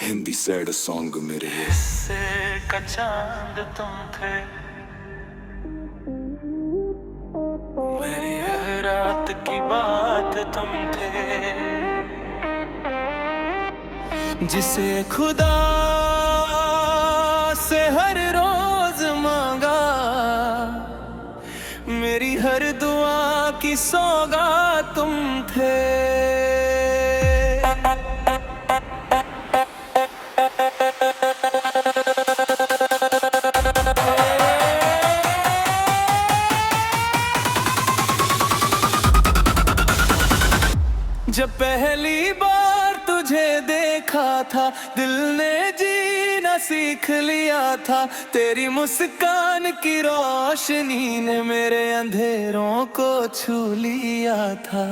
Hindi sad song मेरे हिस्से का चांद तुम थे, मेरी हर रात की बात तुम थे, जिसे खुदा से हर रोज मांगा, मेरी हर दुआ की सौगात तुम थे। जब पहली बार तुझे देखा था, दिल ने जीना सीख लिया था। तेरी मुस्कान की रोशनी ने मेरे अंधेरों को छू लिया था।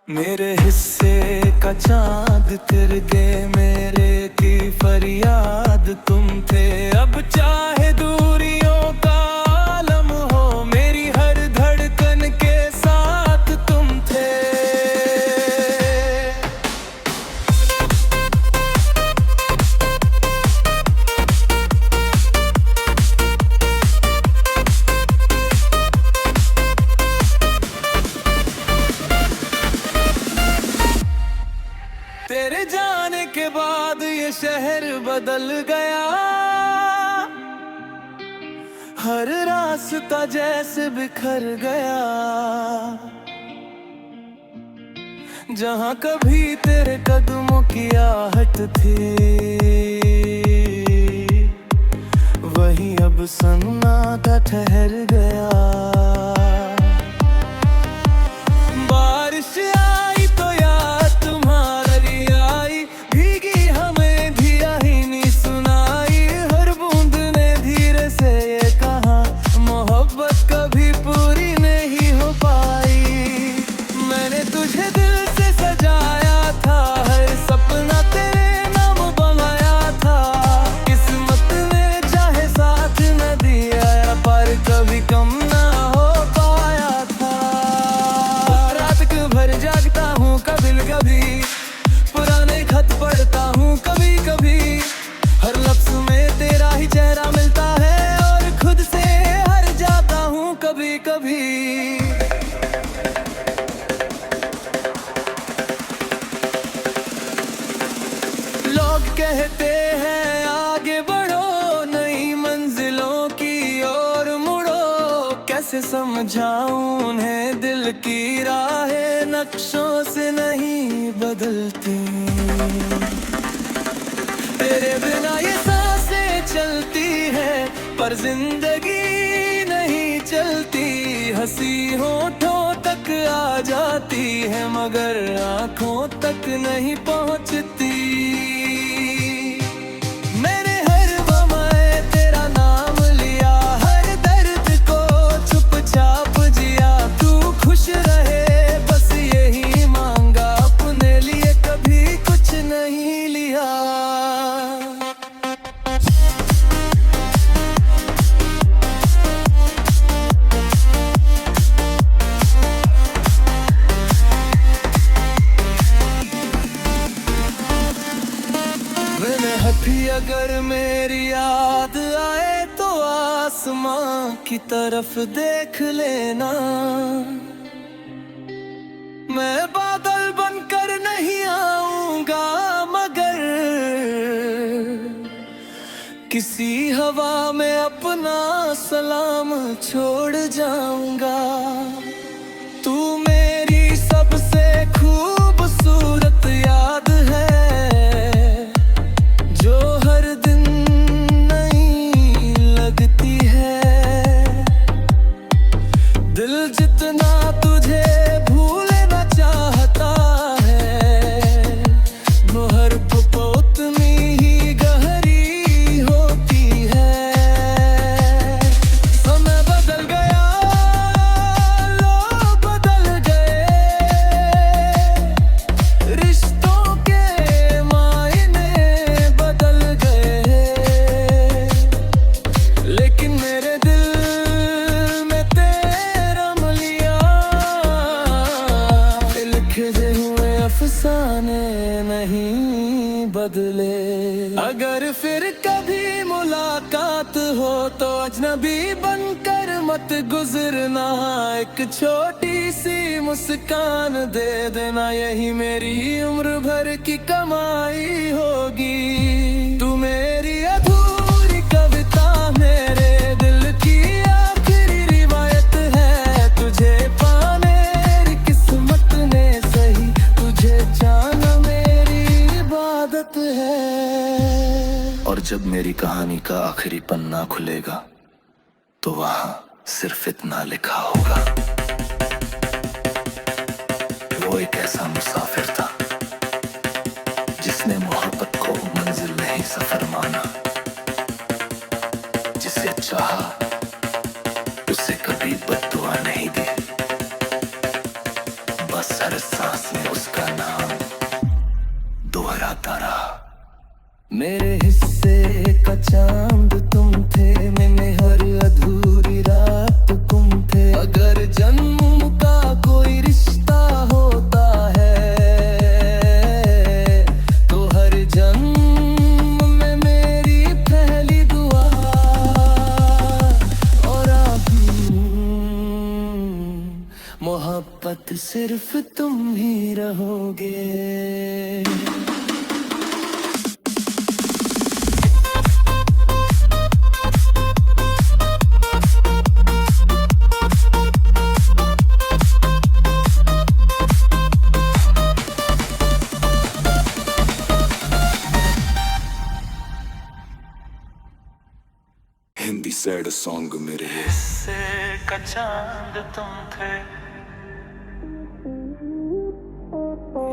मेरे हिस्से का चांद तिर गए, मेरे की फरियाद तुम थे। अब चाहे दूरियों का आलम हो, मेरी हर धड़कन के साथ तुम थे। तेरे जाने के बाद ये शहर बदल गया, हर रास्ता जैसे बिखर गया। जहाँ कभी तेरे कदमों की आहट थी, वहीं अब सन्नाटा ठहर गया। बारिश आई तो याद तुम्हारी आई, भीगी हमें दिया ही नहीं सुनाई। हर बूंद ने धीरे से ये कहा, मोहब्बत कभी पूरी नहीं हो पाई। मैंने तुझे दिल से सजाया था, हर सपना तेरे नाम बनाया था। किस्मत ने चाहे साथ न दिया, पर कभी कम ना हो पाया था। रात भर जागता हूँ कभी कभी, पुराने खत पढ़ता हूँ कभी कभी। हर लफ्ज में तेरा ही चेहरा मिलता है, और खुद से हर जाता हूँ कभी कभी। लोग कहते हैं आगे बढ़ो, नई मंजिलों की ओर मुड़ो। कैसे समझाऊं उन्हें, दिल की राहें नक्शों से नहीं बदलती। तेरे बिना ये सांसें चलती है, पर जिंदगी नहीं चलती। हंसी होठों तक आ जाती है, मगर आंखों तक नहीं पहुंचती। मैंने हर बमाए तेरा नाम लिया, हर दर्द को चुपचाप जिया। तू खुश रहे बस यही मांगा, अपने लिए कभी कुछ नहीं लिया। भी अगर मेरी याद आए तो आसमां की तरफ देख लेना। मैं बादल बनकर नहीं आऊंगा, मगर किसी हवा में अपना सलाम छोड़ जाऊंगा। तू मेरी सबसे खूबसूरत याद है, जो हर दिन नई लगती है। दिल जितना तुझे भूलना चाहता है, वो हर पुपो उतनी ही गहरी होती है। समय बदल गया, नहीं बदले। अगर फिर कभी मुलाकात हो तो अजनबी बनकर मत गुजरना, एक छोटी सी मुस्कान दे देना, यही मेरी उम्र भर की कमाई होगी। तू मेरी अधूरी कविता, मेरे दिल की आखिरी रिवायत है। तुझे पाने मेरी किस्मत ने सही, तुझे जाना मेरी इबादत है। और जब मेरी कहानी का आखिरी पन्ना खुलेगा तो वहां सिर्फ इतना लिखा होगा, वो एक ऐसा मुसाफिर था जिसने मोहब्बत को मंजिल नहीं सफर माना, जिसे चाहा उसे कभी बद्दुआ नहीं दी, बस हर सांस में उसका नाम दोहराता रहा। मेरे हिस्से का चांद तुम थे, मैंने हर अधूरी रात तुम थे। अगर जन्म का कोई रिश्ता होता है तो हर जन्म में मेरी पहली दुआ और मोहब्बत सिर्फ तुम ही रहोगे। हिंदी सैड सॉन्ग मेरे हिस्से का चांद तुम थे,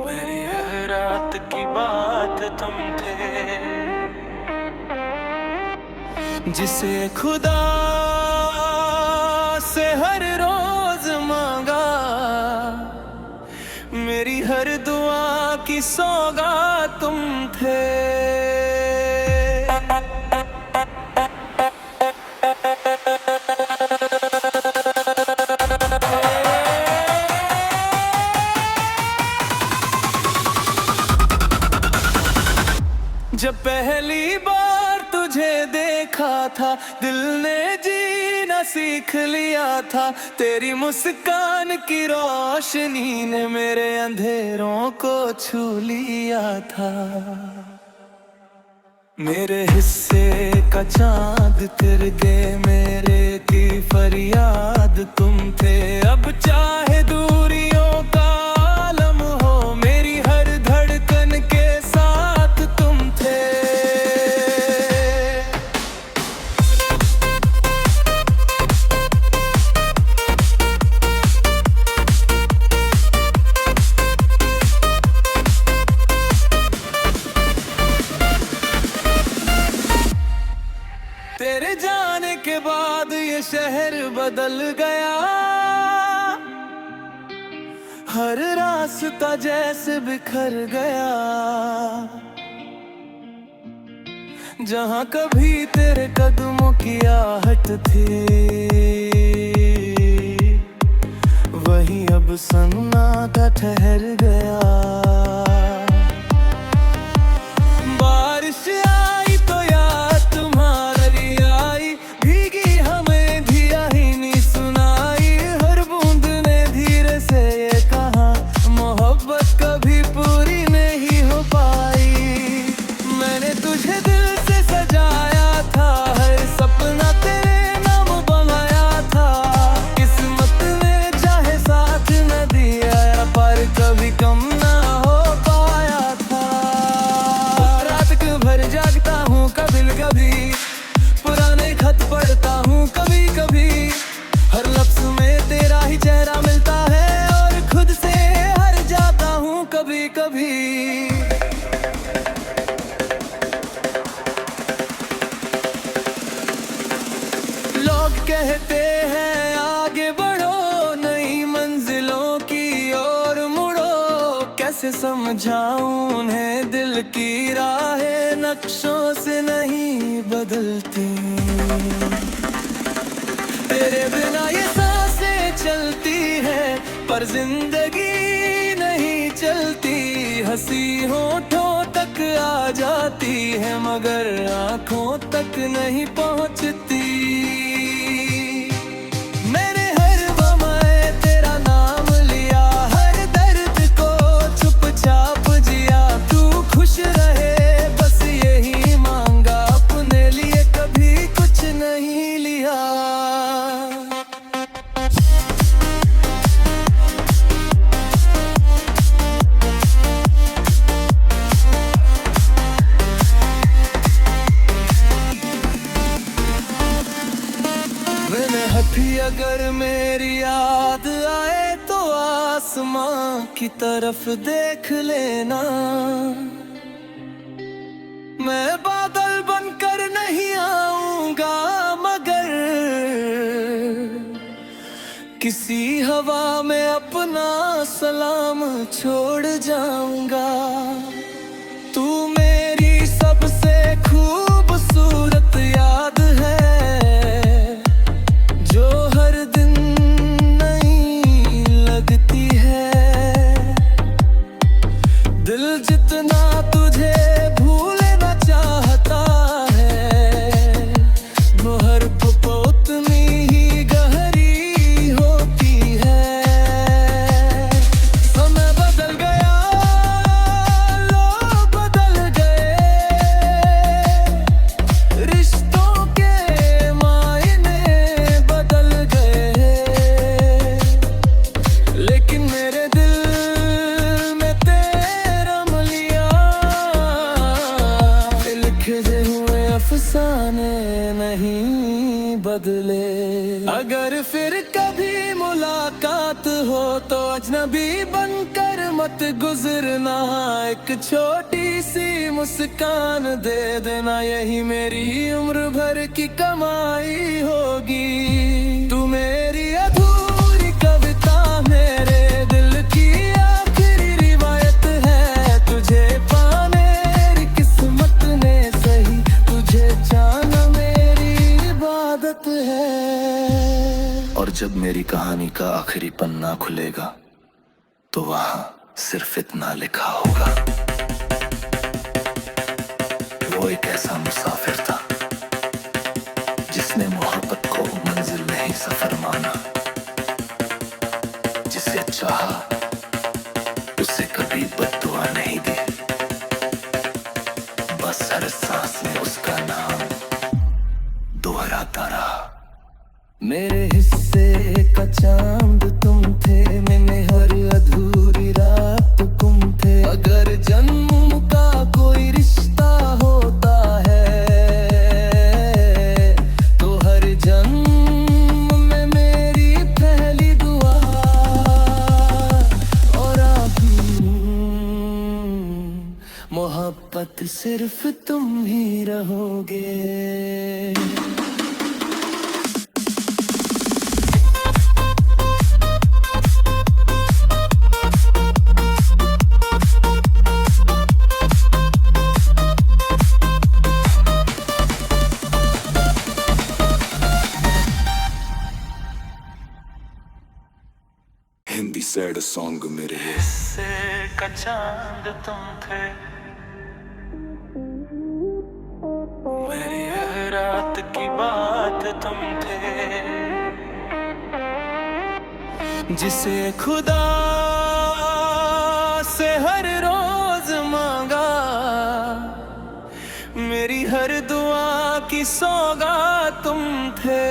मेरी हर रात की बात तुम थे। जिसे खुदा से हर रोज मांगा, मेरी हर दुआ की सौगात तुम थे। जब पहली बार तुझे देखा था, दिल ने जीना सीख लिया था। तेरी मुस्कान की रोशनी ने मेरे अंधेरों को छू लिया था। मेरे हिस्से का चांद तिर गए, मेरे की फरियाद तुम थे। अब चाहे दूरियों का आलम हो, मेरी हर धड़कन के साथ तुम थे। तेरे जाने के बाद ये शहर बदल गया, हर रास्ता जैसे बिखर गया। जहाँ कभी तेरे कदमों की आहट थी, वहीं अब सन्नाटा ठहर गया। बारिश आई तो याद तुम्हारी आई, भीगी हमें धिया ही नहीं सुनाई। हर बूंद ने धीरे से ये कहा, मोहब्बत कभी पूरी नहीं हो पाई। मैंने तुझे दिल से सजाया था, हर सपना तेरे नाम बनाया था। किस्मत ने चाहे साथ न दिया, पर कभी कम ना हो पाया था। रात भर जागता हूँ कभी कभी, पुराने खत पढ़ता हूँ कभी कभी। हर लफ्ज में तेरा ही चेहरा मिलता है, और खुद से हर जाता हूँ कभी कभी। लोग कहते हैं आगे बढ़ो, नई मंजिलों की ओर मुड़ो। कैसे समझाऊं उन्हें, दिल की राहें नक्शों से नहीं बदलती। तेरे बिना ये सांसें चलती है, पर जिंदगी नहीं चलती। हंसी होठों तक तक आ जाती है मगर आंखों तक नहीं पहुंचती। मैंने हर बमाए तेरा नाम लिया, हर दर्द को चुपचाप जिया। तू खुश रहे बस यही मांगा, अपने लिए कभी कुछ नहीं लिया। अगर मेरी याद आए तो आसमां की तरफ देख लेना। मैं बादल बनकर नहीं आऊंगा मगर किसी हवा में अपना सलाम छोड़ जाऊंगा। तू मेरी सबसे खूबसूरत याद है जो हर दिन नई लगती है। दिल जितना तुझे भूलना चाहता है वो हर पल उतनी ही गहरी होती है। समय बदल गया, लोग बदल गए, रिश्तों के मायने बदल गए, लेकिन मेरे दिल में तेरा मिलिया लिखे हुए अफसाने नहीं बदले। अगर फिर कभी मुलाकात हो तो अजनबी बनकर मत गुजरना। एक छोटी सी मुस्कान दे देना, यही मेरी उम्र भर की कमाई होगी। तू मेरी अधूरी कविता, मेरे दिल की आखिरी रिवायत है। तुझे पाने मेरी किस्मत ने सही, तुझे जाना मेरी इबादत है। और जब मेरी कहानी का आखिरी पन्ना खुलेगा तो वहां सिर्फ इतना लिखा होगा। वो एक ऐसा मुसाफिर था जिसने मोहब्बत को मंजिल नहीं सफर माना। जिसे चाहा उसे कभी बद्दुआ नहीं दी, बस हर सांस में उसका नाम दोहराता रहा। मेरे हिस्से का चांद तुम थे, मैंने हर अधूरी रात तुम थे। अगर जन्म का कोई रिश्ता होता है तो हर जन्म में मेरी पहली दुआ और मोहब्बत सिर्फ तुम ही रहोगे। हिंदी सैड सॉन्ग मेरे हिस्से का चांद तुम थे, मेरी हर रात की बात तुम थे। जिसे खुदा से हर रोज मांगा, मेरी हर दुआ की सौगात तुम थे।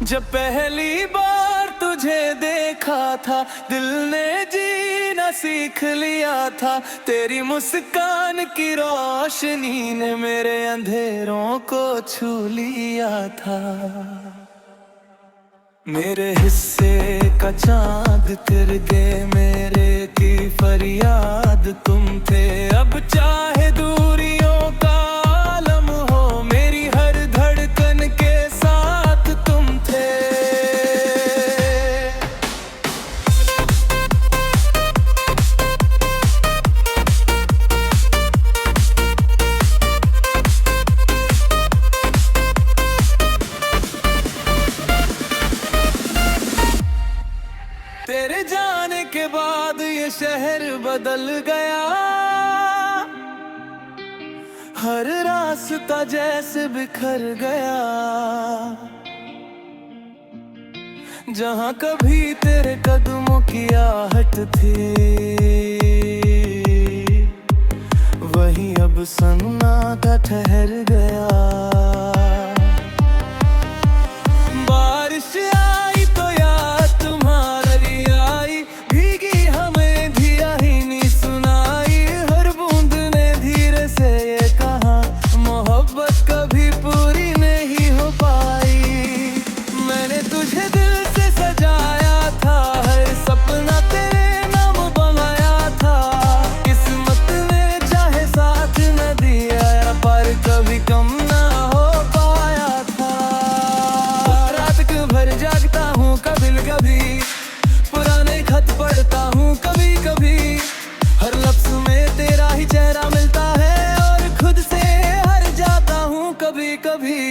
जब पहली बार तुझे देखा था दिल ने जीना सीख लिया था। तेरी मुस्कान की रोशनी ने मेरे अंधेरों को छू लिया था। मेरे हिस्से का चांद फिर गए, मेरे की फरियाद तुम थे। अब चाहे दूरियों का आलम हो, मेरी हर धड़कन के साथ तुम थे। फिर बदल गया। हर रास्ता जैसे बिखर गया। जहाँ कभी तेरे कदमों की आहट थी, वहीं अब सन्नाटा ठहर गया। बारिश आई तो याद तुम्हारी आई, भीगी हमें धिया ही नहीं सुनाई। हर बूंद ने धीरे से ये कहा, मोहब्बत कभी पूरी नहीं हो पाई। मैंने तुझे दिल से सजाया था, हर सपना तेरे नाम बनाया था। किस्मत ने चाहे साथ न दिया, पर कभी कम ना हो पाया था। रात भर जागता हूँ कभी कभी, पुराने खत पढ़ता हूँ कभी कभी। हर लफ्ज में तेरा ही चेहरा मिलता है, और खुद से हर जाता हूँ कभी कभी।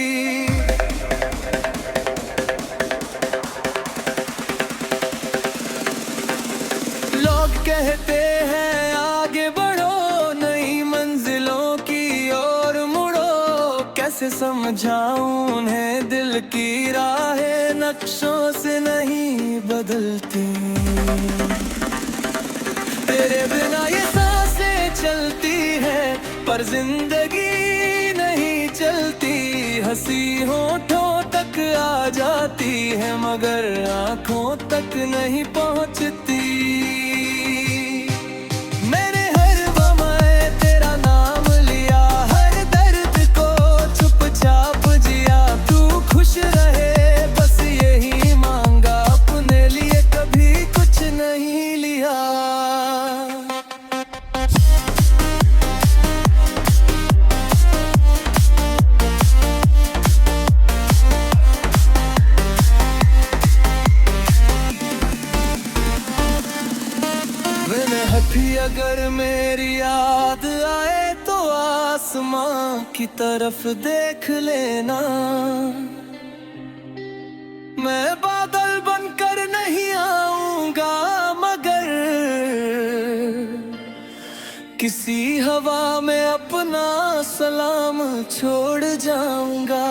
लोग कहते हैं आगे बढ़ो, नई मंजिलों की ओर मुड़ो। कैसे समझाऊं उन्हें दिल की राहें नक्शों से नहीं बदलती। तेरे बिना ये सांसें चलती है, पर जिंदगी नहीं चलती। हंसी होठों तक आ जाती है, मगर आंखों तक नहीं पहुंचती। मैंने हर वक़्त तेरा नाम लिया, हर दर्द को चुपचाप जिया। तू खुश रहे बस यही मांगा, अपने लिए कभी कुछ नहीं लिया। भी अगर मेरी याद आए तो आसमां की तरफ देख लेना। मैं बादल बनकर नहीं आऊंगा, मगर किसी हवा में अपना सलाम छोड़ जाऊंगा।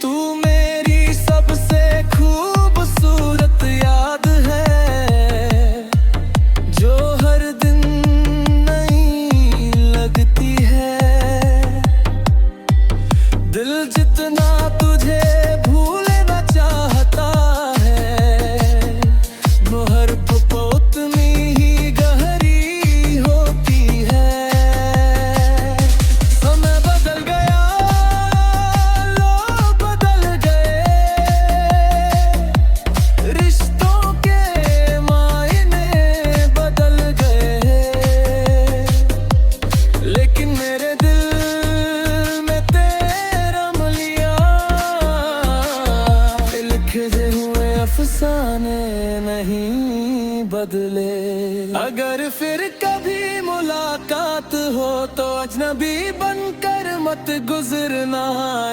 तू मेरी सबसे खूबसूरत याद है, जो हर दिन नई लगती है। दिल जितना तुझे भूलना चाहता है, वो हर पल उतनी ही गहरी होती है। समय बदल गया, लोग बदल गए, रिश्तों के मायने बदल गए। लेकिन मेरे दिल में तेरा मिलिया, लिखे हुए अफसाने नहीं बदले। अगर फिर कभी मुलाकात हो तो अजनबी बनकर मत गुजरना।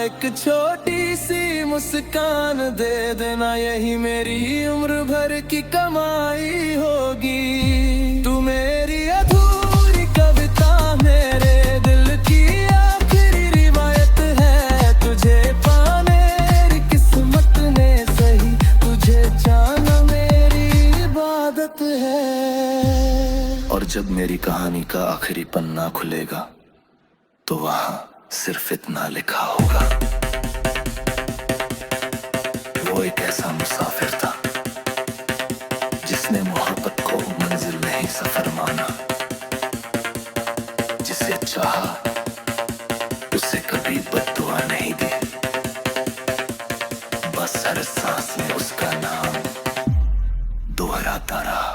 एक छोटी सी मुस्कान दे देना, यही मेरी उम्र भर की कमाई होगी। तू मेरी अधूरी कविता, मेरे दिल की आखिरी रिवायत है। तुझे पाने मेरी किस्मत ने सही, तुझे जाना मेरी इबादत है। और जब मेरी कहानी का आखिरी पन्ना खुलेगा, तो वहां सिर्फ इतना लिखा होगा, वो एक ऐसा मुसाफिर था जिसने मोहब्बत को मंजिल नहीं सफर माना। जिसे चाहा उसे कभी बद्दुआ नहीं दी, बस हर सांस में उसका नाम दोहराता रहा।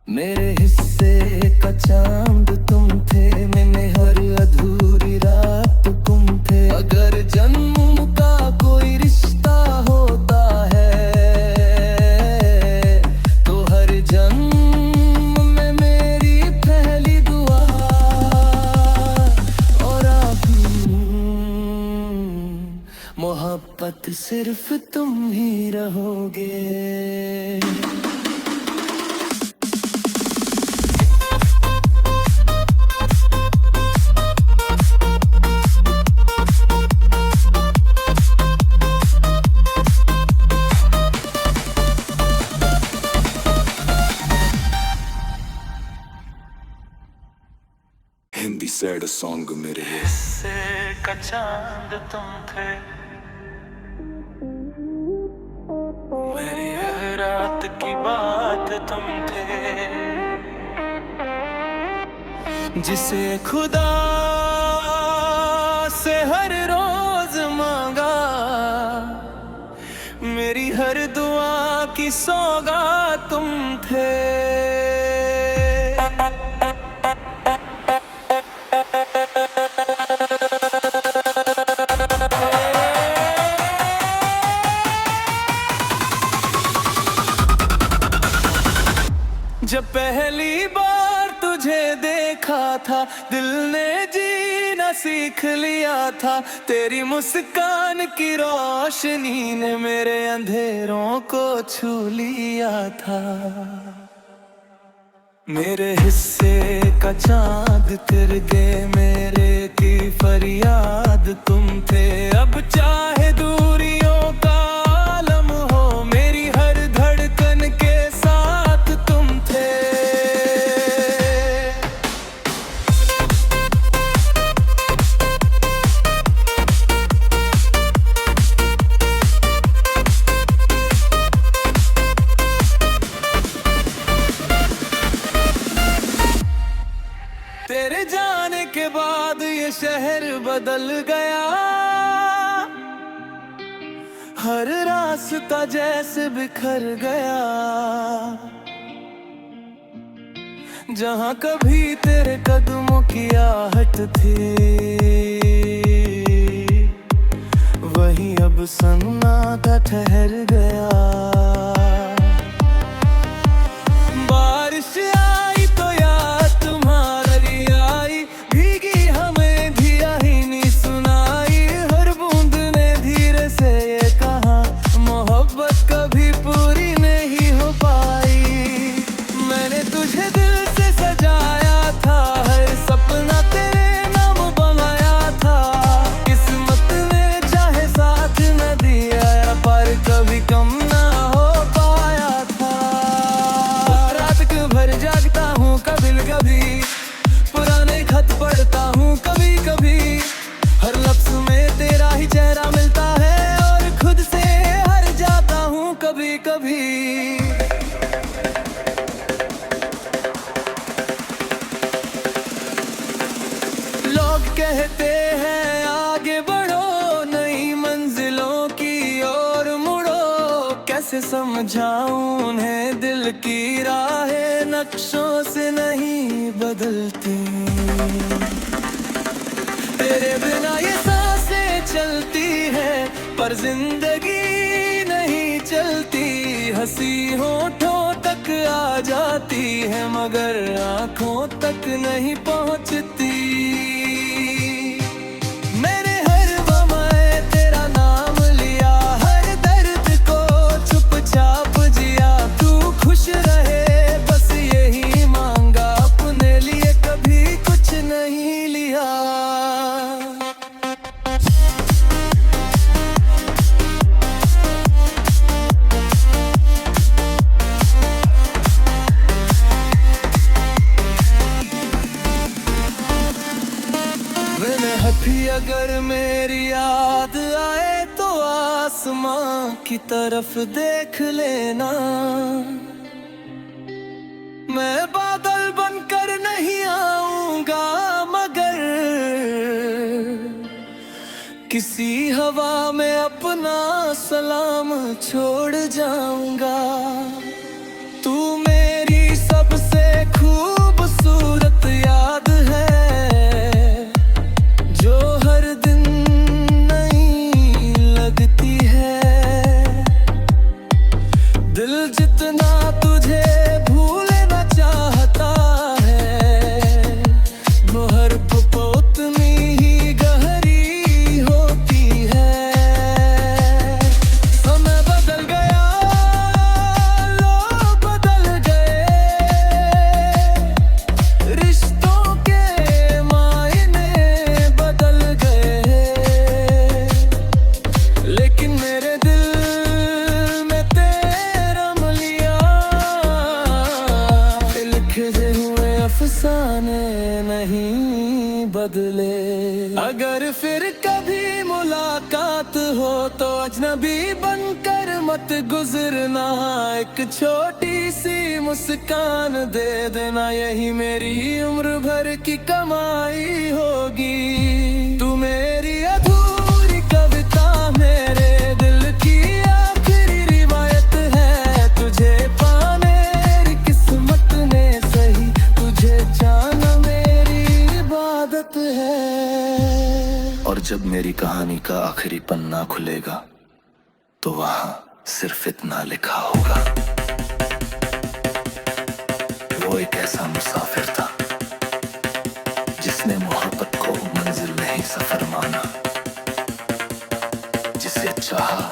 मेरे हिस्से का चांद तुम थे, मैंने हर अधूरी रात गुम थे। अगर जन्म का कोई रिश्ता होता है, तो हर जन्म में मेरी पहली दुआ। और मोहब्बत सिर्फ तुम ही रहोगे। सैड सॉन्ग मेरे हिस्से का चांद तुम थे, मेरी हर रात की बात तुम थे, जिसे खुदा से हर रोज मांगा, मेरी हर दुआ की सौगात तुम थे। जब पहली बार तुझे देखा था, दिल ने जीना सीख लिया था, तेरी मुस्कान की रोशनी ने मेरे अंधेरों को छू लिया था। मेरे हिस्से का चांद तिर गए, मेरे की फरियाद तुम थे, अब चाहे दूरियों का आलम हो, मेरी हर धड़कन के साथ तुम थे। तेरे जाने के बाद ये शहर बदल गया, हर रास्ता जैसे बिखर गया, जहां कभी तेरे कदमों की आहट थी, वहीं अब सन्नाटा ठहर गया। बारिश आई तो याद तुम्हारी आई, भीगी हमें धिया ही नहीं सुनाई, हर बूंद ने धीरे से ये कहा, मोहब्बत कभी पूरी नहीं हो पाई। मैंने तुझे दिल से सजाया था, हर सपना तेरे नाम बनाया था, किस्मत ने चाहे साथ न दिया, पर कभी कम ना हो पाया था। रात को भर जागता हूँ कभी कभी, पुराने खत पढ़ता हूँ कभी कभी, हर लफ्ज में तेरा ही चेहरा मिलता है, और खुद से हर जाता हूँ कभी कभी। लोग कहते हैं आगे बढ़ो, नई मंजिलों की ओर मुड़ो, कैसे समझाऊं उन्हें दिल की राहें नक्शों से नहीं बदलती। तेरे बिना ये सांसें चलती है, पर जिंदगी नहीं चलती, हंसी होठों तक आ जाती है, मगर आंखों तक नहीं पहुंचती। मैंने हर बमाए तेरा नाम लिया, हर दर्द को चुपचाप जिया, तू खुश रहे बस यही मांगा, अपने लिए कभी कुछ नहीं लिया। भी अगर मेरी याद आए तो आसमां की तरफ देख लेना, मैं बादल बनकर नहीं आऊंगा, मगर किसी हवा में अपना सलाम छोड़ जाऊंगा। तू मेरी सबसे खूबसूरत याद है, जो हर दिन नई लगती है। दिल जितना तुझे भूलना चाहता है, वो हर पल उतनी ही गहरी होती है। समय बदल गया, बदले। अगर फिर कभी मुलाकात हो तो अजनबी बनकर मत गुजरना, एक छोटी सी मुस्कान दे देना, यही मेरी उम्र भर की कमाई होगी। तू मेरी अधूरी कविता, मेरे दिल की आखिरी रिवायत है। तुझे पाने मेरी किस्मत ने सही, तुझे जाना मेरी इबादत है। और जब मेरी कहानी का आखिरी पन्ना खुलेगा तो वहां सिर्फ इतना लिखा होगा, वो एक ऐसा मुसाफिर था जिसने मोहब्बत को मंजिल नहीं सफर माना, जिसे चाहा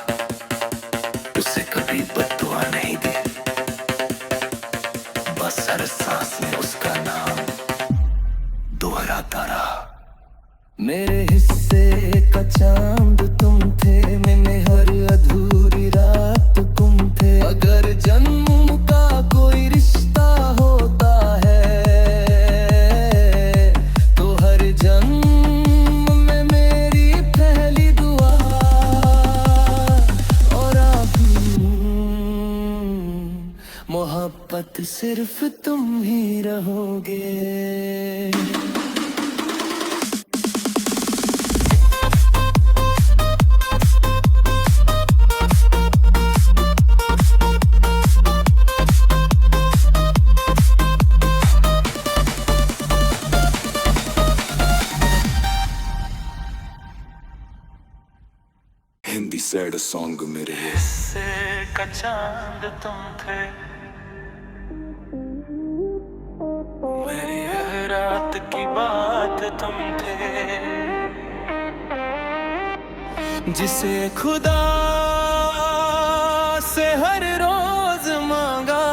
उसे कभी बद्दुआ नहीं दी, बस हर सांस में उसका नाम दोहराता रहा। मेरे हिस्से का चांद तुम थे, मैंने हर अधूरी रात तुम थे। अगर जन्म का कोई रिश्ता होता है तो हर जन्म में मेरी पहली दुआ और मोहब्बत सिर्फ तुम ही रहोगे। हिंदी सैड सॉन्ग मेरे हिस्से का चांद तुम थे, मेरी हर रात की बात तुम थे। जिसे खुदा से हर रोज मांगा,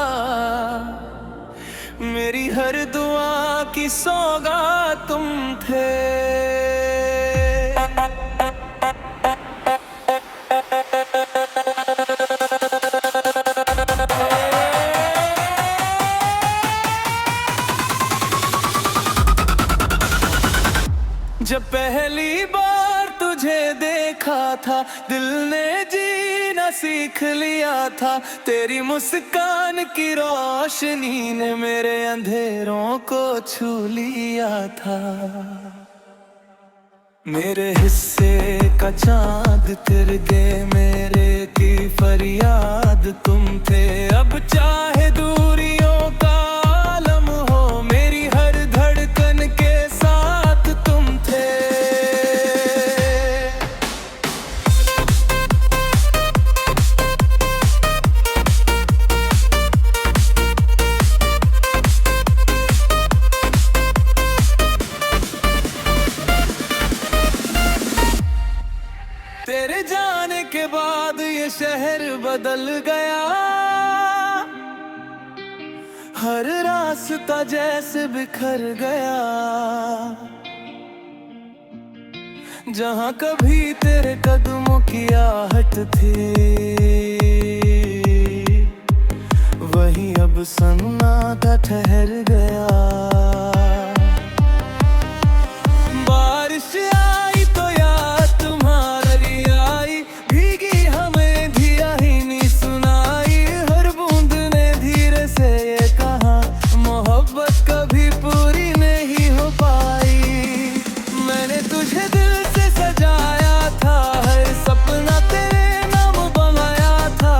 मेरी हर दुआ की सौगात तुम थे। जब पहली बार तुझे देखा था, दिल ने जीना सीख लिया था। तेरी मुस्कान की रोशनी ने मेरे अंधेरों को छू लिया था। मेरे हिस्से का चांद तेरे गे, मेरे की फरियाद तुम थे। अब चाहे दूरियों का आलम हो, मेरी हर धड़कन के साथ तुम थे। तेरे जाने के बाद ये शहर बदल गया, हर रास्ता जैसे बिखर गया। जहाँ कभी तेरे कदमों की आहट थी, वहीं अब सन्नाटा ठहर गया। बारिश आई तो याद तुम्हारी आई, भीगी हमें धिया ही नहीं सुनाई। हर बूंद ने धीरे से ये कहा, मोहब्बत कभी पूरी नहीं हो पाई। मैंने तुझे दिल से सजाया था, हर सपना तेरे नाम बनाया था।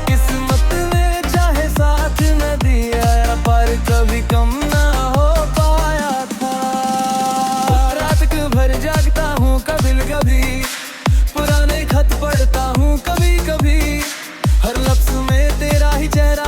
किस्मत ने चाहे साथ न दिया, पर कभी कम ना हो पाया था। रात भर जागता हूँ कभी कभी, पुराने खत पढ़ता हूँ कभी कभी। हर लफ्ज़ में तेरा ही चेहरा